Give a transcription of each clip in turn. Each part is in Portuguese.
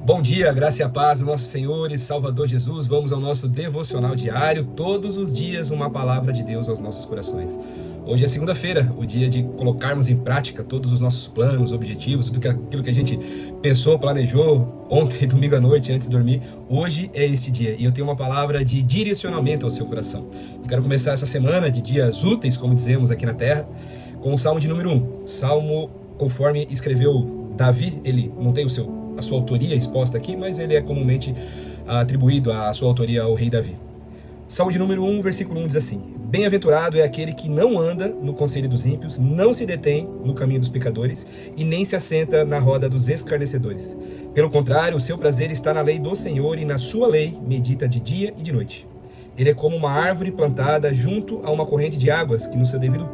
Bom dia, graça e a paz do nosso Senhor e Salvador Jesus. Vamos ao nosso devocional diário, todos os dias uma palavra de Deus aos nossos corações. Hoje é segunda-feira, o dia de colocarmos em prática todos os nossos planos, objetivos, tudo aquilo que a gente pensou, planejou ontem, domingo à noite, antes de dormir. Hoje é este dia e eu tenho uma palavra de direcionamento ao seu coração. Eu quero começar essa semana de dias úteis, como dizemos aqui na terra, com o Salmo de número 1. Salmo, conforme escreveu Davi, ele não tem a sua autoria exposta aqui, mas ele é comumente atribuído a sua autoria ao rei Davi. Salmo de número 1, versículo 1 diz assim: Bem-aventurado é aquele que não anda no conselho dos ímpios, não se detém no caminho dos pecadores e nem se assenta na roda dos escarnecedores. Pelo contrário, o seu prazer está na lei do Senhor e na sua lei medita de dia e de noite. Ele é como uma árvore plantada junto a uma corrente de águas, que no seu devido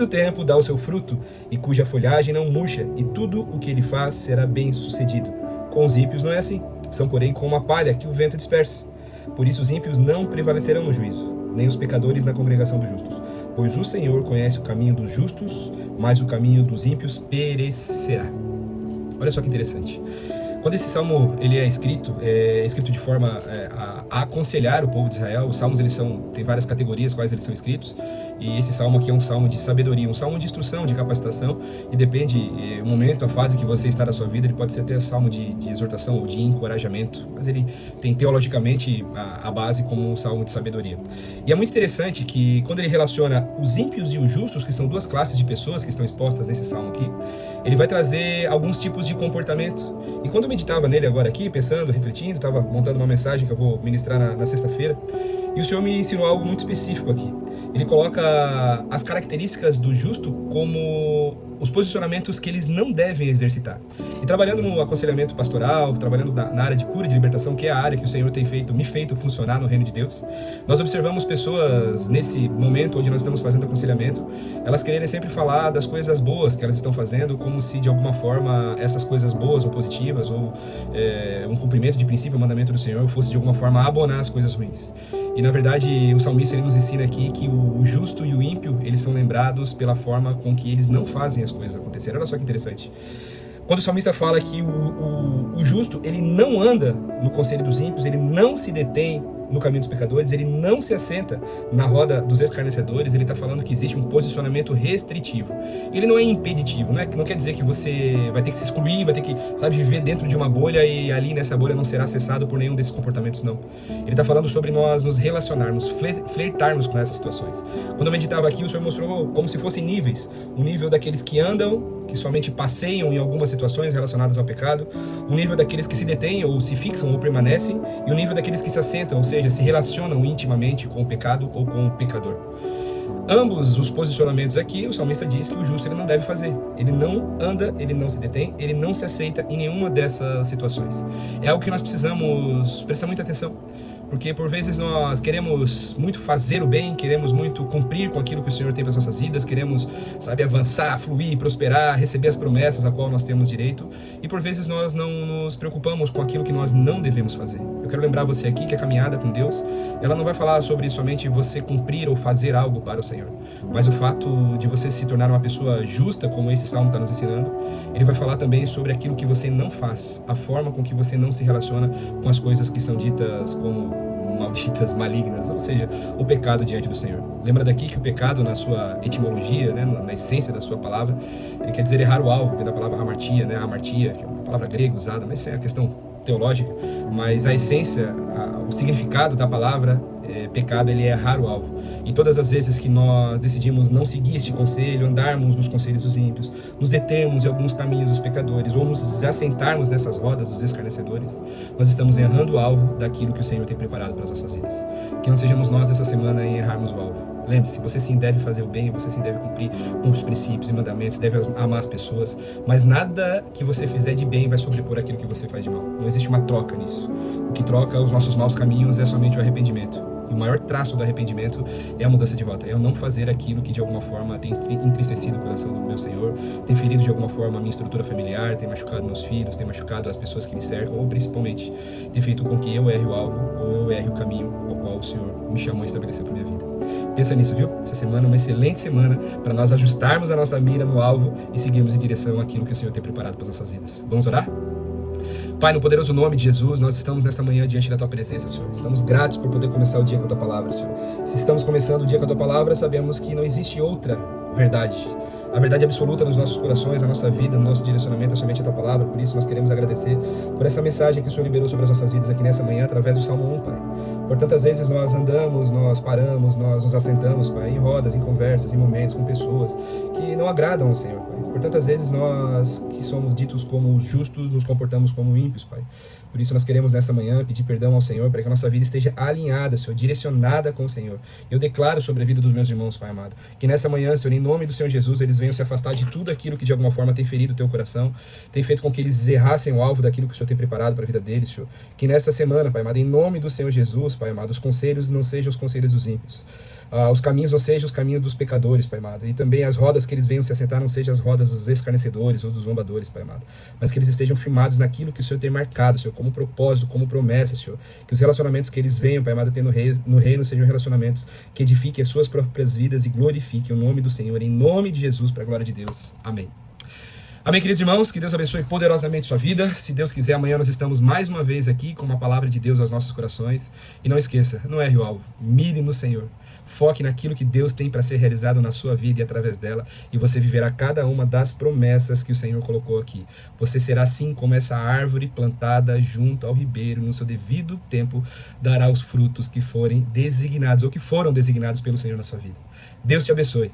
tempo dá o seu fruto, e cuja folhagem não murcha, e tudo o que ele faz será bem sucedido. Com os ímpios não é assim, são porém como a palha que o vento dispersa. Por isso os ímpios não prevalecerão no juízo, nem os pecadores na congregação dos justos. Pois o Senhor conhece o caminho dos justos, mas o caminho dos ímpios perecerá. Olha só que interessante. Quando esse salmo ele é escrito de forma a aconselhar o povo de Israel. Os salmos têm várias categorias quais eles são escritos, e esse salmo aqui é um salmo de sabedoria, um salmo de instrução, de capacitação, e depende o momento, a fase que você está na sua vida, ele pode ser até um salmo de exortação ou de encorajamento, mas ele tem teologicamente a base como um salmo de sabedoria. E é muito interessante que quando ele relaciona os ímpios e os justos, que são duas classes de pessoas que estão expostas nesse salmo aqui, ele vai trazer alguns tipos de comportamento. E quando eu meditava nele agora aqui, pensando, refletindo, estava montando uma mensagem que eu vou ministrar na sexta-feira, e o Senhor me ensinou algo muito específico aqui. Ele coloca as características do justo como os posicionamentos que eles não devem exercitar. E trabalhando no aconselhamento pastoral, trabalhando na área de cura e de libertação, que é a área que o Senhor tem me feito funcionar no reino de Deus, nós observamos pessoas nesse momento onde nós estamos fazendo aconselhamento, elas quererem sempre falar das coisas boas que elas estão fazendo, como se de alguma forma essas coisas boas ou positivas, ou um cumprimento de princípio e mandamento do Senhor, fosse de alguma forma abonar as coisas ruins. E na verdade o salmista ele nos ensina aqui que o justo e o ímpio, eles são lembrados pela forma com que eles não fazem as coisas acontecerem. Olha só que interessante. Quando o salmista fala que o justo, ele não anda no conselho dos ímpios, ele não se detém no caminho dos pecadores, ele não se assenta na roda dos escarnecedores, ele está falando que existe um posicionamento restritivo. Ele não é impeditivo, não quer dizer que você vai ter que se excluir, vai ter que, viver dentro de uma bolha e ali nessa bolha não será acessado por nenhum desses comportamentos, não. Ele está falando sobre nós nos relacionarmos, flertarmos com essas situações. Quando eu meditava aqui, o Senhor mostrou como se fossem níveis. O nível daqueles que andam, que somente passeiam em algumas situações relacionadas ao pecado, o nível daqueles que se detêm ou se fixam ou permanecem, e o nível daqueles que se assentam, ou seja, se relacionam intimamente com o pecado ou com o pecador. Ambos os posicionamentos aqui, o salmista diz que o justo ele não deve fazer. Ele não anda, ele não se detém, ele não se aceita em nenhuma dessas situações. É algo que nós precisamos prestar muita atenção. Porque por vezes nós queremos muito fazer o bem, queremos muito cumprir com aquilo que o Senhor tem para as nossas vidas, queremos, avançar, fluir, prosperar, receber as promessas a qual nós temos direito, e por vezes nós não nos preocupamos com aquilo que nós não devemos fazer. Eu quero lembrar você aqui que a caminhada com Deus, ela não vai falar sobre somente você cumprir ou fazer algo para o Senhor, mas o fato de você se tornar uma pessoa justa, como esse salmo está nos ensinando, ele vai falar também sobre aquilo que você não faz, a forma com que você não se relaciona com as coisas que são ditas como malditas, malignas, ou seja, o pecado diante do Senhor. Lembra daqui que o pecado, na sua etimologia, na essência da sua palavra, ele quer dizer errar o alvo, vem da palavra hamartia, hamartia, que é uma palavra grega usada, mas isso é a questão teológica, mas a essência, o significado da palavra pecado, ele é errar o alvo. E todas as vezes que nós decidimos não seguir este conselho, andarmos nos conselhos dos ímpios, nos determos em alguns caminhos dos pecadores, ou nos assentarmos nessas rodas dos escarnecedores, nós estamos errando o alvo daquilo que o Senhor tem preparado para as nossas vidas. Que não sejamos nós essa semana em errarmos o alvo. Lembre-se, você sim deve fazer o bem, você sim deve cumprir com os princípios e mandamentos, deve amar as pessoas, mas nada que você fizer de bem vai sobrepor aquilo que você faz de mal. Não existe uma troca nisso. O que troca os nossos maus caminhos é somente o arrependimento. E o maior traço do arrependimento é a mudança de rota, é eu não fazer aquilo que de alguma forma tem entristecido o coração do meu Senhor, tem ferido de alguma forma a minha estrutura familiar, tem machucado meus filhos, tem machucado as pessoas que me cercam, ou principalmente tem feito com que eu erre o alvo, ou eu erre o caminho ao qual o Senhor me chamou a estabelecer para minha vida. Pensa nisso, viu? Essa semana é uma excelente semana para nós ajustarmos a nossa mira no alvo e seguirmos em direção àquilo que o Senhor tem preparado para as nossas vidas. Vamos orar? Pai, no poderoso nome de Jesus, nós estamos nesta manhã diante da Tua presença, Senhor. Estamos gratos por poder começar o dia com a Tua palavra, Senhor. Se estamos começando o dia com a Tua palavra, sabemos que não existe outra verdade. A verdade absoluta nos nossos corações, na nossa vida, no nosso direcionamento é somente a Tua palavra. Por isso nós queremos agradecer por essa mensagem que o Senhor liberou sobre as nossas vidas aqui nessa manhã, através do Salmo 1, Pai. Por tantas vezes nós andamos, nós paramos, nós nos assentamos, Pai, em rodas, em conversas, em momentos com pessoas que não agradam ao Senhor, Pai. Por tantas vezes nós, que somos ditos como os justos, nos comportamos como ímpios, Pai. Por isso nós queremos nessa manhã pedir perdão ao Senhor, para que a nossa vida esteja alinhada, Senhor, direcionada com o Senhor. Eu declaro sobre a vida dos meus irmãos, Pai amado, que nessa manhã, Senhor, em nome do Senhor Jesus, eles venham se afastar de tudo aquilo que de alguma forma tem ferido o teu coração, tem feito com que eles errassem o alvo daquilo que o Senhor tem preparado para a vida deles, Senhor. Que nessa semana, Pai amado, em nome do Senhor Jesus, Pai amado, os conselhos não sejam os conselhos dos ímpios. Os caminhos não sejam os caminhos dos pecadores, Pai amado. E também as rodas que eles venham se assentar não sejam as rodas dos escarnecedores ou dos zombadores, Pai amado. Mas que eles estejam firmados naquilo que o Senhor tem marcado, Senhor, como propósito, como promessa, Senhor. Que os relacionamentos que eles venham, Pai amado, ter no reino sejam relacionamentos que edifiquem as suas próprias vidas e glorifiquem o nome do Senhor, em nome de Jesus, para a glória de Deus. Amém. Amém, queridos irmãos, que Deus abençoe poderosamente sua vida. Se Deus quiser, amanhã nós estamos mais uma vez aqui com uma palavra de Deus aos nossos corações. E não esqueça, não erre o alvo, mire no Senhor. Foque naquilo que Deus tem para ser realizado na sua vida e através dela, e você viverá cada uma das promessas que o Senhor colocou aqui. Você será assim como essa árvore plantada junto ao ribeiro, no seu devido tempo, dará os frutos que forem designados ou que foram designados pelo Senhor na sua vida. Deus te abençoe.